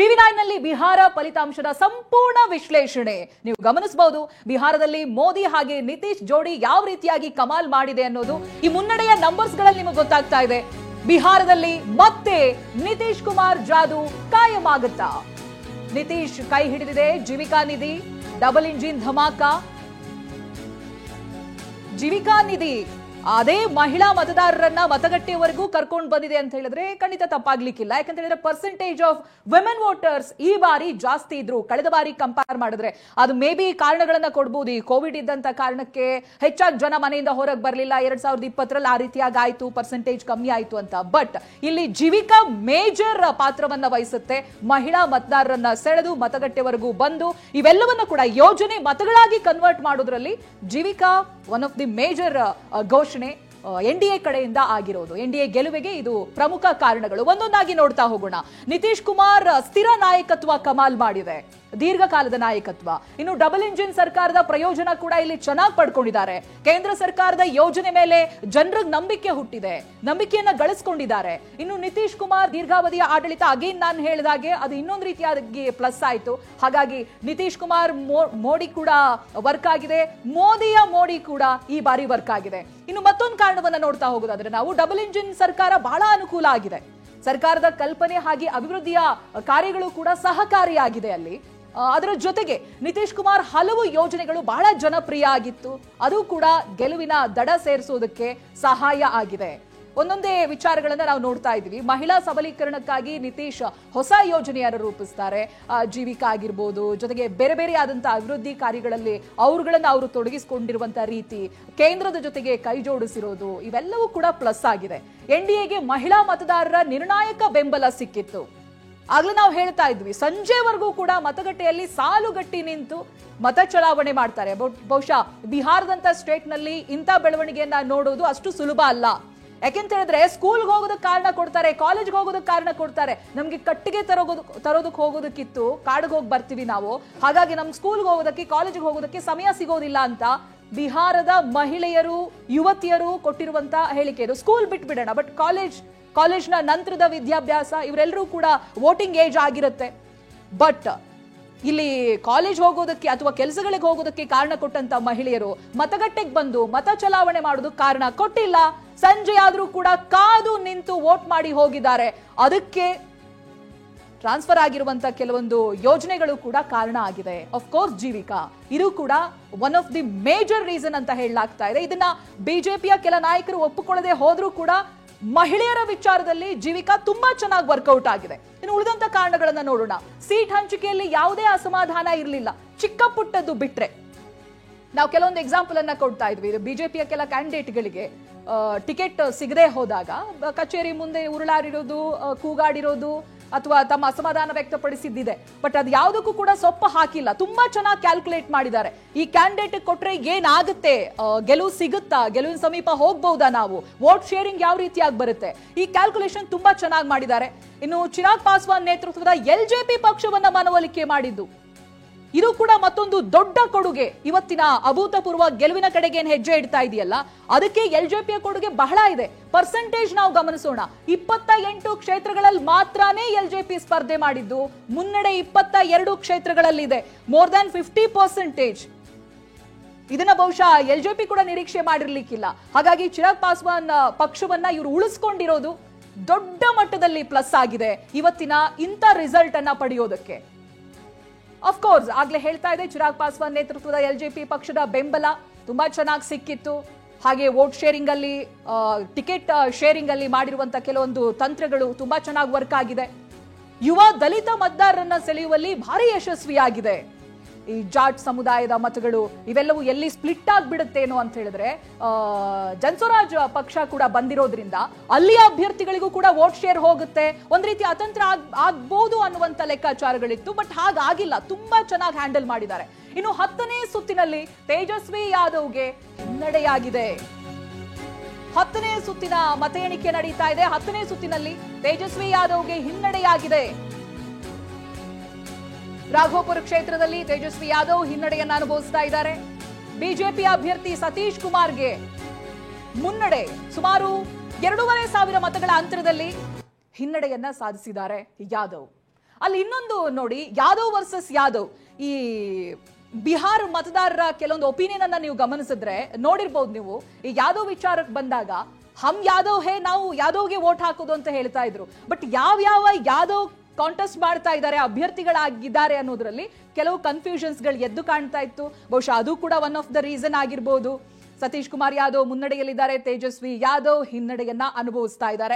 ಟಿವಿ9 ನಲ್ಲಿ ಬಿಹಾರ ಫಲಿತಾಂಶದ ಸಂಪೂರ್ಣ ವಿಶ್ಲೇಷಣೆ ನೀವು ಗಮನಿಸಬಹುದು. ಬಿಹಾರದಲ್ಲಿ ಮೋದಿ ಹಾಗೆ ನಿತೀಶ್ ಜೋಡಿ ಯಾವ ರೀತಿಯಾಗಿ ಕಮಾಲ್ ಮಾಡಿದೆ ಅನ್ನೋದು ಈ ಮುನ್ನಡೆಯ ನಂಬರ್ಸ್ ಗಳಲ್ಲಿ ನಿಮಗೆ ಗೊತ್ತಾಗ್ತಾ ಇದೆ. ಬಿಹಾರದಲ್ಲಿ ಮತ್ತೆ ನಿತೀಶ್ ಕುಮಾರ್ ಜಾದು ಕಾಯಮಾಗುತ್ತಾ? ನಿತೀಶ್ ಕೈ ಹಿಡಿದಿದೆ ಜೀವಿಕಾ ನಿಧಿ, ಡಬಲ್ ಇಂಜಿನ್ ಧಮಾಕ. ಜೀವಿಕಾ ನಿಧಿ ಅದೇ ಮಹಿಳಾ ಮತದಾರರನ್ನ ಮತಗಟ್ಟೆವರೆಗೂ ಕರ್ಕೊಂಡು ಬಂದಿದೆ ಅಂತ ಹೇಳಿದ್ರೆ ಖಂಡಿತ ತಪ್ಪಾಗ್ಲಿಕ್ಕಿಲ್ಲ. ಯಾಕಂತ ಹೇಳಿದ್ರೆ ಪರ್ಸೆಂಟೇಜ್ ಆಫ್ ವಿಮೆನ್ ವೋಟರ್ಸ್ ಈ ಬಾರಿ ಜಾಸ್ತಿ ಇದ್ರು ಕಳೆದ ಬಾರಿ ಕಂಪೇರ್ ಮಾಡಿದ್ರೆ. ಅದು ಮೇ ಬಿ ಕಾರಣಗಳನ್ನ ಕೊಡಬಹುದು. ಈ ಕೋವಿಡ್ ಇದ್ದಂತ ಕಾರಣಕ್ಕೆ ಹೆಚ್ಚಾಗಿ ಜನ ಮನೆಯಿಂದ ಹೊರಗೆ ಬರಲಿಲ್ಲ. 2020ರಲ್ಲಿ ಆ ರೀತಿಯಾಗಿ ಆಯ್ತು, ಪರ್ಸೆಂಟೇಜ್ ಕಮ್ಮಿ ಆಯ್ತು ಅಂತ. ಬಟ್ ಇಲ್ಲಿ ಜೀವಿಕಾ ಮೇಜರ್ ಪಾತ್ರವನ್ನ ವಹಿಸುತ್ತೆ. ಮಹಿಳಾ ಮತದಾರರನ್ನ ಸೆಳೆದು ಮತಗಟ್ಟೆವರೆಗೂ ಬಂದು ಇವೆಲ್ಲವನ್ನ ಕೂಡ ಯೋಜನೆ ಮತಗಳಾಗಿ ಕನ್ವರ್ಟ್ ಮಾಡೋದ್ರಲ್ಲಿ Jeevika one of the major ಘೋಷಣೆ ಎನ್ಡಿಎ ಕಡೆಯಿಂದ ಆಗಿರೋದು. ಎನ್ಡಿಎ ಗೆಲುವಿಗೆ ಇದು ಪ್ರಮುಖ ಕಾರಣಗಳು. ಒಂದೊಂದಾಗಿ ನೋಡ್ತಾ ಹೋಗೋಣ. ನಿತೀಶ್ ಕುಮಾರ್ ಸ್ಥಿರ ನಾಯಕತ್ವ ಕಮಾಲ್ ಮಾಡಿದೆ, ದೀರ್ಘಕಾಲದ ನಾಯಕತ್ವ. ಇನ್ನು ಡಬಲ್ ಇಂಜಿನ್ ಸರ್ಕಾರದ ಪ್ರಯೋಜನ ಕೂಡ ಇಲ್ಲಿ ಚೆನ್ನಾಗಿ ಪಡ್ಕೊಂಡಿದ್ದಾರೆ. ಕೇಂದ್ರ ಸರ್ಕಾರದ ಯೋಜನೆ ಮೇಲೆ ಜನರಿಗೆ ನಂಬಿಕೆ ಹುಟ್ಟಿದೆ, ನಂಬಿಕೆಯನ್ನ ಗಳಿಸ್ಕೊಂಡಿದ್ದಾರೆ. ಇನ್ನು ನಿತೀಶ್ ಕುಮಾರ್ ದೀರ್ಘಾವಧಿಯ ಆಡಳಿತ ಅಗೇನ್ ನಾನು ಹೇಳಿದಾಗೆ ಅದು ಇನ್ನೊಂದು ರೀತಿಯಾಗಿ ಪ್ಲಸ್ ಆಯ್ತು. ಹಾಗಾಗಿ ನಿತೀಶ್ ಕುಮಾರ್ ಮೋಡಿ ಕೂಡ ವರ್ಕ್ ಆಗಿದೆ, ಮೋದಿಯ ಮೋಡಿ ಕೂಡ ಈ ಬಾರಿ ವರ್ಕ್ ಆಗಿದೆ. ಇನ್ನು ಮತ್ತೊಂದು ಕಾರಣವನ್ನ ನೋಡ್ತಾ ಹೋಗೋದಾದ್ರೆ ನಾವು ಡಬಲ್ ಇಂಜಿನ್ ಸರ್ಕಾರ ಬಹಳ ಅನುಕೂಲ ಆಗಿದೆ. ಸರ್ಕಾರದ ಕಲ್ಪನೆ ಹಾಗೆ ಅಭಿವೃದ್ಧಿಯ ಕಾರ್ಯಗಳು ಕೂಡ ಸಹಕಾರಿಯಾಗಿದೆ ಅಲ್ಲಿ. ಅದರ ಜೊತೆಗೆ ನಿತೀಶ್ ಕುಮಾರ್ ಹಲವು ಯೋಜನೆಗಳು ಬಹಳ ಜನಪ್ರಿಯ ಆಗಿತ್ತು, ಅದು ಕೂಡ ಗೆಲುವಿನ ದಡ ಸೇರಿಸೋದಕ್ಕೆ ಸಹಾಯ ಆಗಿದೆ. ಒಂದೊಂದೇ ವಿಚಾರಗಳನ್ನ ನಾವು ನೋಡ್ತಾ ಇದ್ದೀವಿ. ಮಹಿಳಾ ಸಬಲೀಕರಣಕ್ಕಾಗಿ ನಿತೀಶ್ ಹೊಸ ಯೋಜನೆಯನ್ನು ರೂಪಿಸ್ತಾರೆ. ಜೀವಿಕಾ ಆಗಿರ್ಬೋದು, ಜೊತೆಗೆ ಬೇರೆ ಬೇರೆ ಆದಂತಹ ಅಭಿವೃದ್ಧಿ ಕಾರ್ಯಗಳಲ್ಲಿ ಅವರು ತೊಡಗಿಸಿಕೊಂಡಿರುವಂತಹ ರೀತಿ, ಕೇಂದ್ರದ ಜೊತೆಗೆ ಕೈ ಜೋಡಿಸಿರೋದು, ಇವೆಲ್ಲವೂ ಕೂಡ ಪ್ಲಸ್ ಆಗಿದೆ. ಎನ್ಡಿಎಗೆ ಮಹಿಳಾ ಮತದಾರರ ನಿರ್ಣಾಯಕ ಬೆಂಬಲ ಸಿಕ್ಕಿತ್ತು. ಆಗ್ಲೇ ನಾವು ಹೇಳ್ತಾ ಇದ್ವಿ, ಸಂಜೆವರೆಗೂ ಕೂಡ ಮತಗಟ್ಟೆಯಲ್ಲಿ ಸಾಲುಗಟ್ಟಿ ನಿಂತು ಮತ ಚಲಾವಣೆ ಮಾಡ್ತಾರೆ. ಬಹುಶಃ ಬಿಹಾರದಂತ ಸ್ಟೇಟ್ ನಲ್ಲಿ ಇಂಥ ಬೆಳವಣಿಗೆಯನ್ನ ನೋಡೋದು ಅಷ್ಟು ಸುಲಭ ಅಲ್ಲ. ಯಾಕೆಂತ ಹೇಳಿದ್ರೆ ಸ್ಕೂಲ್ಗೆ ಹೋಗೋದಕ್ಕೆ ಕಾರಣ ಕೊಡ್ತಾರೆ, ಕಾಲೇಜ್ಗೆ ಹೋಗೋದಕ್ಕೆ ಕಾರಣ ಕೊಡ್ತಾರೆ. ನಮ್ಗೆ ಕಟ್ಟಿಗೆ ತರೋದಕ್ಕೆ ಹೋಗೋದಕ್ಕಿತ್ತು, ಕಾಡಿಗೆ ಹೋಗಿ ಬರ್ತೀವಿ ನಾವು, ಹಾಗಾಗಿ ನಮ್ ಸ್ಕೂಲ್ಗೆ ಹೋಗೋದಕ್ಕೆ ಕಾಲೇಜ್ಗೆ ಹೋಗೋದಕ್ಕೆ ಸಮಯ ಸಿಗೋದಿಲ್ಲ ಅಂತ ಬಿಹಾರದ ಮಹಿಳೆಯರು ಯುವತಿಯರು ಕೊಟ್ಟಿರುವಂತ ಹೇಳಿಕೆ ಇದು. ಸ್ಕೂಲ್ ಬಿಟ್ಬಿಡೋಣ, ಬಟ್ ಕಾಲೇಜ್ನ ನಂತರದ ವಿದ್ಯಾಭ್ಯಾಸ ಇವರೆಲ್ಲರೂ ಕೂಡ ವೋಟಿಂಗ್ ಏಜ್ ಆಗಿರುತ್ತೆ. ಬಟ್ ಇಲ್ಲಿ ಕಾಲೇಜ್ ಹೋಗೋದಕ್ಕೆ ಅಥವಾ ಕೆಲಸಗಳಿಗೆ ಹೋಗೋದಕ್ಕೆ ಕಾರಣ ಕೊಟ್ಟಂತ ಮಹಿಳೆಯರು ಮತಗಟ್ಟೆಗೆ ಬಂದು ಮತ ಚಲಾವಣೆ ಮಾಡೋದಕ್ಕೆ ಕಾರಣ ಕೊಟ್ಟಿಲ್ಲ. ಸಂಜೆ ಆದ್ರೂ ಕೂಡ ಕಾದು ನಿಂತು ವೋಟ್ ಮಾಡಿ ಹೋಗಿದ್ದಾರೆ. ಅದಕ್ಕೆ ಟ್ರಾನ್ಸ್ಫರ್ ಆಗಿರುವಂತ ಕೆಲವೊಂದು ಯೋಜನೆಗಳು ಕೂಡ ಕಾರಣ ಆಗಿದೆ. ಆಫ್ ಕೋರ್ಸ್ ಜೀವಿಕಾ ಇದು ಕೂಡ one of the major reason ಅಂತ ಹೇಳಲಾಗ್ತಾ ಇದೆ. ಇದನ್ನ ಬಿಜೆಪಿಯ ಕೆಲ ನಾಯಕರು ಒಪ್ಪಿಕೊಳ್ಳದೆ ಹೋದ್ರೂ ಕೂಡ ಮಹಿಳೆಯರ ವಿಚಾರದಲ್ಲಿ ಜೀವಿಕಾ ತುಂಬಾ ಚೆನ್ನಾಗಿ ವರ್ಕೌಟ್ ಆಗಿದೆ. ಇನ್ನು ಉಳಿದಂತ ಕಾರಣಗಳನ್ನ ನೋಡೋಣ. ಸೀಟ್ ಹಂಚಿಕೆಯಲ್ಲಿ ಯಾವುದೇ ಅಸಮಾಧಾನ ಇರಲಿಲ್ಲ, ಚಿಕ್ಕ ಪುಟ್ಟದ್ದು ಬಿಟ್ರೆ. ನಾವು ಕೆಲವೊಂದು ಎಕ್ಸಾಂಪಲ್ ಅನ್ನ ಕೊಡ್ತಾ ಇದ್ವಿ. ಬಿಜೆಪಿಯ ಕೆಲ ಕ್ಯಾಂಡಿಡೇಟ್ಗಳಿಗೆ ಟಿಕೆಟ್ ಸಿಗದೆ ಹೋದಾಗ ಕಚೇರಿ ಮುಂದೆ ಉರುಳಾಡಿರೋದು, ಕೂಗಾಡಿರೋದು ಅಥವಾ ತಮ್ಮ ಅಸಮಾಧಾನ ವ್ಯಕ್ತಪಡಿಸಿದ್ದಿದೆ. ಬಟ್ ಅದು ಯಾವುದಕ್ಕೂ ಕೂಡ ಸೊಪ್ಪ ಹಾಕಿಲ್ಲ, ತುಂಬಾ ಚೆನ್ನಾಗಿ ಕ್ಯಾಲ್ಕುಲೇಟ್ ಮಾಡಿದ್ದಾರೆ. ಈ ಕ್ಯಾಂಡಿಡೇಟ್ ಕೊಟ್ರೆ ಏನಾಗುತ್ತೆ, ಗೆಲುವು ಸಿಗುತ್ತಾ, ಗೆಲುವಿನ ಸಮೀಪ ಹೋಗ್ಬಹುದಾ, ನಾವು ವೋಟ್ ಶೇರಿಂಗ್ ಯಾವ ರೀತಿಯಾಗಿ ಬರುತ್ತೆ, ಈ ಕ್ಯಾಲ್ಕುಲೇಷನ್ ತುಂಬಾ ಚೆನ್ನಾಗಿ ಮಾಡಿದ್ದಾರೆ. ಇನ್ನು ಚಿರಾಗ್ ಪಾಸ್ವಾನ್ ನೇತೃತ್ವದ ಎಲ್ಜೆಪಿ ಪಕ್ಷವನ್ನ ಮನವೊಲಿಕೆ ಮಾಡಿದ್ದು ಇದು ಕೂಡ ಮತ್ತೊಂದು ದೊಡ್ಡ ಕೊಡುಗೆ. ಇವತ್ತಿನ ಅಭೂತಪೂರ್ವ ಗೆಲುವಿನ ಕಡೆಗೆ ಏನ್ ಹೆಜ್ಜೆ ಇಡ್ತಾ ಇದೆಯಲ್ಲ, ಅದಕ್ಕೆ ಎಲ್ಜೆಪಿಯ ಕೊಡುಗೆ ಬಹಳ ಇದೆ. ಪರ್ಸೆಂಟೇಜ್ ನಾವು ಗಮನಿಸೋಣ. 28 ಕ್ಷೇತ್ರಗಳಲ್ಲಿ ಮಾತ್ರನೇ ಎಲ್ಜೆಪಿ ಸ್ಪರ್ಧೆ ಮಾಡಿದ್ದು, ಮುನ್ನಡೆ 22 ಕ್ಷೇತ್ರಗಳಲ್ಲಿದೆ. More than 50%. ಇದನ್ನ ಬಹುಶಃ ಎಲ್ಜೆಪಿ ಕೂಡ ನಿರೀಕ್ಷೆ ಮಾಡಿರ್ಲಿಕ್ಕಿಲ್ಲ. ಹಾಗಾಗಿ ಚಿರಾಗ್ ಪಾಸ್ವಾನ್ ಪಕ್ಷವನ್ನ ಇವರು ಉಳಿಸ್ಕೊಂಡಿರೋದು ದೊಡ್ಡ ಮಟ್ಟದಲ್ಲಿ ಪ್ಲಸ್ ಆಗಿದೆ ಇವತ್ತಿನ ಇಂಥ ರಿಸಲ್ಟ್ ಅನ್ನ ಪಡೆಯೋದಕ್ಕೆ. ಅಫ್ಕೋರ್ಸ್ ಆಗ್ಲೇ ಹೇಳ್ತಾ ಇದೆ, ಚಿರಾಗ್ ಪಾಸ್ವಾನ್ ನೇತೃತ್ವದ ಎಲ್ಜೆಪಿ ಪಕ್ಷದ ಬೆಂಬಲ ತುಂಬಾ ಚೆನ್ನಾಗಿ ಸಿಕ್ಕಿತ್ತು. ಹಾಗೆ ವೋಟ್ ಶೇರಿಂಗ್ ಅಲ್ಲಿ, ಟಿಕೆಟ್ ಶೇರಿಂಗ್ ಅಲ್ಲಿ ಮಾಡಿರುವಂತ ಕೆಲವೊಂದು ತಂತ್ರಗಳು ತುಂಬಾ ಚೆನ್ನಾಗಿ ವರ್ಕ್ ಆಗಿದೆ. ಯುವ ದಲಿತ ಮತದಾರರನ್ನ ಸೆಳೆಯುವಲ್ಲಿ ಭಾರಿ ಯಶಸ್ವಿಯಾಗಿದೆ. ಈ ಜಾಟ್ ಸಮುದಾಯದ ಮತಗಳು ಇವೆಲ್ಲವೂ ಎಲ್ಲಿ ಸ್ಪ್ಲಿಟ್ ಆಗ್ಬಿಡುತ್ತೇನೋ ಅಂತ ಹೇಳಿದ್ರೆ, ಜನಸ್ವರಾಜ್ ಪಕ್ಷ ಕೂಡ ಬಂದಿರೋದ್ರಿಂದ ಅಲ್ಲಿಯ ಅಭ್ಯರ್ಥಿಗಳಿಗೂ ಕೂಡ ವೋಟ್ ಶೇರ್ ಹೋಗುತ್ತೆ, ಒಂದ್ ರೀತಿ ಅತಂತ್ರ ಆಗ್ಬಹುದು ಅನ್ನುವಂತ ಲೆಕ್ಕಾಚಾರಗಳಿತ್ತು. ಬಟ್ ಹಾಗಾಗಿಲ್ಲ, ತುಂಬಾ ಚೆನ್ನಾಗಿ ಹ್ಯಾಂಡಲ್ ಮಾಡಿದ್ದಾರೆ. ಇನ್ನು 10ನೇ ಸುತ್ತಿನಲ್ಲಿ ತೇಜಸ್ವಿ ಯಾದವ್ಗೆ ಹಿನ್ನಡೆಯಾಗಿದೆ. 10ನೇ ಸುತ್ತಿನ ಮತ ಎಣಿಕೆ ನಡೀತಾ ಇದೆ. 10ನೇ ಸುತ್ತಿನಲ್ಲಿ ತೇಜಸ್ವಿ ಯಾದವ್ಗೆ ಹಿನ್ನಡೆಯಾಗಿದೆ. ರಾಘೋಪುರ ಕ್ಷೇತ್ರದಲ್ಲಿ ತೇಜಸ್ವಿ ಯಾದವ್ ಹಿನ್ನಡೆಯನ್ನ ಅನುಭವಿಸ್ತಾ ಇದ್ದಾರೆ. ಬಿಜೆಪಿ ಅಭ್ಯರ್ಥಿ ಸತೀಶ್ ಕುಮಾರ್ಗೆ ಮುನ್ನಡೆ, ಸುಮಾರು 2,500 ಮತಗಳ ಅಂತರದಲ್ಲಿ ಹಿನ್ನಡೆಯನ್ನ ಸಾಧಿಸಿದ್ದಾರೆ ಯಾದವ್. ಅಲ್ಲಿ ಇನ್ನೊಂದು ನೋಡಿ, ಯಾದವ್ ವರ್ಸಸ್ ಯಾದವ್, ಈ ಬಿಹಾರ್ ಮತದಾರರ ಕೆಲವೊಂದು ಒಪಿನಿಯನ್ ಅನ್ನ ನೀವು ಗಮನಿಸಿದ್ರೆ ನೋಡಿರ್ಬೋದು ನೀವು. ಈ ಯಾದವ್ ವಿಚಾರಕ್ಕೆ ಬಂದಾಗ ಹಮ್ ಯಾದವ್ ಹೇ, ನಾವು ಯಾದವ್ಗೆ ವೋಟ್ ಹಾಕೋದು ಅಂತ ಹೇಳ್ತಾ ಇದ್ರು. ಬಟ್ ಯಾವ ಯಾದವ್ ಕಾಂಟೆಸ್ಟ್ ಮಾಡ್ತಾ ಇದ್ದಾರೆ, ಅಭ್ಯರ್ಥಿಗಳಾಗಿದ್ದಾರೆ ಅನ್ನೋದ್ರಲ್ಲಿ ಕೆಲವು ಕನ್ಫ್ಯೂಷನ್ಸ್ ಗಳು ಎದ್ದು ಕಾಣ್ತಾ ಇತ್ತು. ಬಹುಶಃ ಅದು ಕೂಡ ಒನ್ ಆಫ್ ದ ರೀಸನ್ ಆಗಿರ್ಬೋದು. ಸತೀಶ್ ಕುಮಾರ್ ಯಾದವ್ ಮುನ್ನಡೆಯಲ್ಲಿದ್ದಾರೆ, ತೇಜಸ್ವಿ ಯಾದವ್ ಹಿನ್ನಡೆಯನ್ನ ಅನುಭವಿಸ್ತಾ ಇದ್ದಾರೆ.